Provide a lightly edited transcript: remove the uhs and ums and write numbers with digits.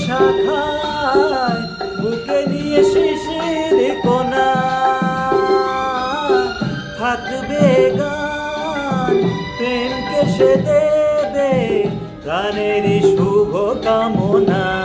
শাখায় বুকে নিয়ে শিশির কোনা থাকবে গান প্রেমকে সে দেবে গানেরই শুভ কামনা।